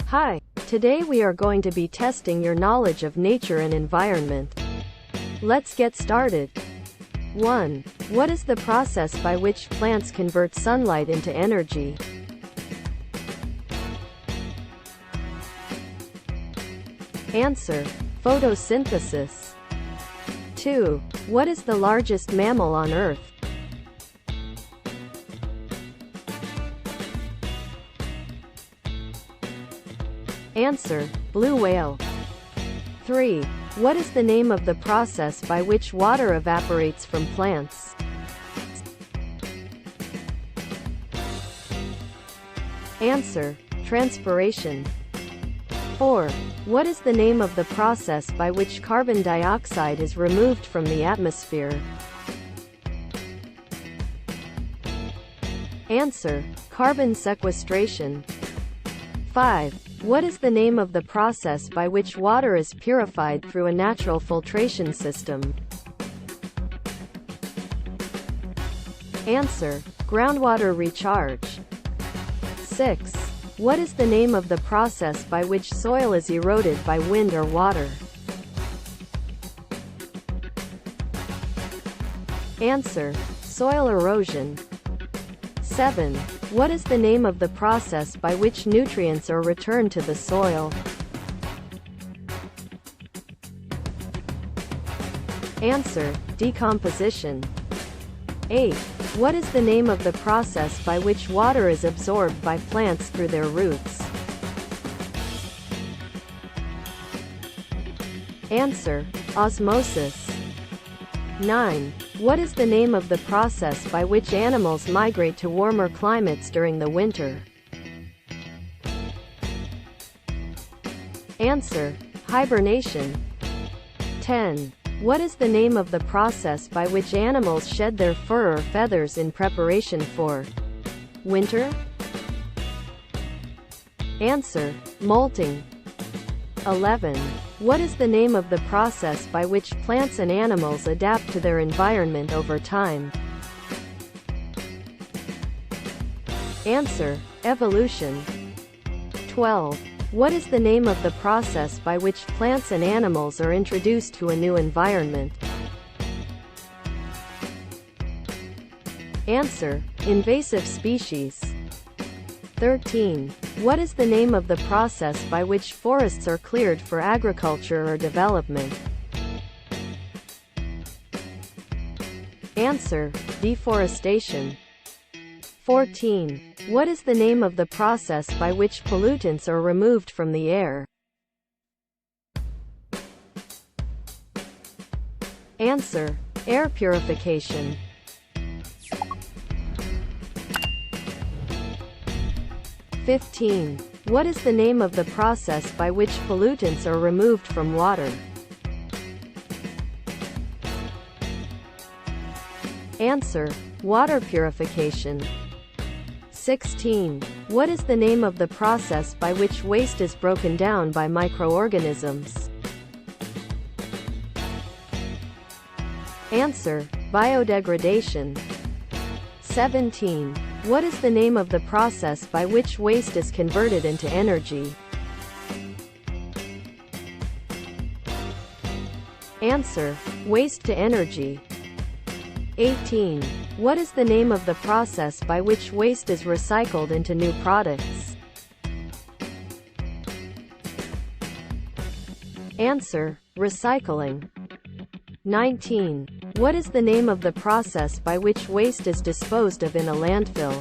Hi, today we are going to be testing your knowledge of nature and environment. Let's get started. 1. What is the process by which plants convert sunlight into energy? Answer: photosynthesis. 2. What is the largest mammal on Earth? Answer: blue whale. 3. What is the name of the process by which water evaporates from plants? Answer: transpiration. 4. What is the name of the process by which carbon dioxide is removed from the atmosphere? Answer: carbon sequestration. 5. What is the name of the process by which water is purified through a natural filtration system? Answer: groundwater recharge. 6. What is the name of the process by which soil is eroded by wind or water? Answer: soil erosion. 7. What is the name of the process by which nutrients are returned to the soil? Answer: decomposition. 8. What is the name of the process by which water is absorbed by plants through their roots? Answer: osmosis. 9. What is the name of the process by which animals migrate to warmer climates during the winter? Answer: hibernation. 10. What is the name of the process by which animals shed their fur or feathers in preparation for winter? Answer: molting. 11. What is the name of the process by which plants and animals adapt to their environment over time? Answer: evolution. 12. What is the name of the process by which plants and animals are introduced to a new environment? Answer: invasive species. 13. What is the name of the process by which forests are cleared for agriculture or development? Answer: deforestation. 14. What is the name of the process by which pollutants are removed from the air? Answer: air purification. 15. What is the name of the process by which pollutants are removed from water? Answer: water purification. 16. What is the name of the process by which waste is broken down by microorganisms? Answer: biodegradation. 17. What is the name of the process by which waste is converted into energy? Answer: waste to energy. 18. What is the name of the process by which waste is recycled into new products? Answer: recycling. 19. What is the name of the process by which waste is disposed of in a landfill?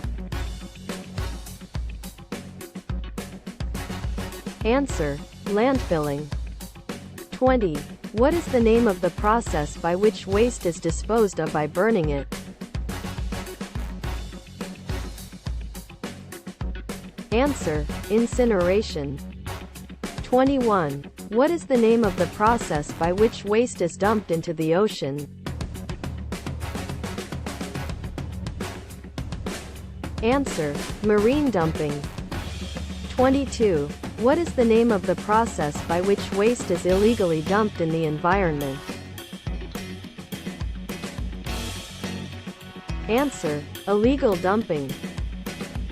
Answer: landfilling. 20. What is the name of the process by which waste is disposed of by burning it? Answer: incineration. 21. What is the name of the process by which waste is dumped into the ocean? Answer: marine dumping. 22. What is the name of the process by which waste is illegally dumped in the environment? Answer: illegal dumping.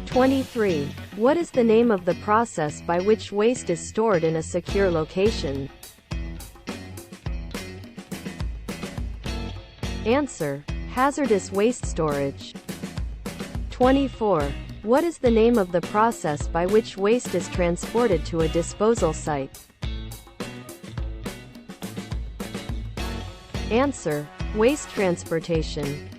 23. What is the name of the process by which waste is stored in a secure location? Answer: hazardous waste storage. 24. What is the name of the process by which waste is transported to a disposal site? Answer: waste transportation.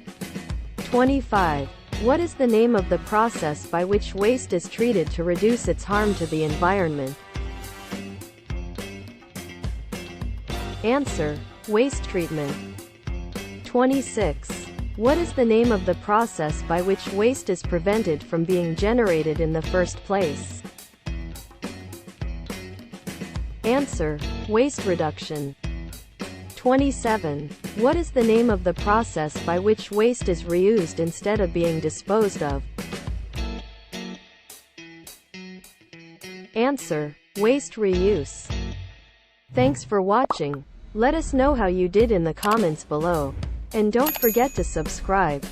25. What is the name of the process by which waste is treated to reduce its harm to the environment? Answer: waste treatment. 26. What is the name of the process by which waste is prevented from being generated in the first place? Answer: waste reduction. 27. What is the name of the process by which waste is reused instead of being disposed of? Answer: waste reuse. Thanks for watching. Let us know how you did in the comments below. And don't forget to subscribe.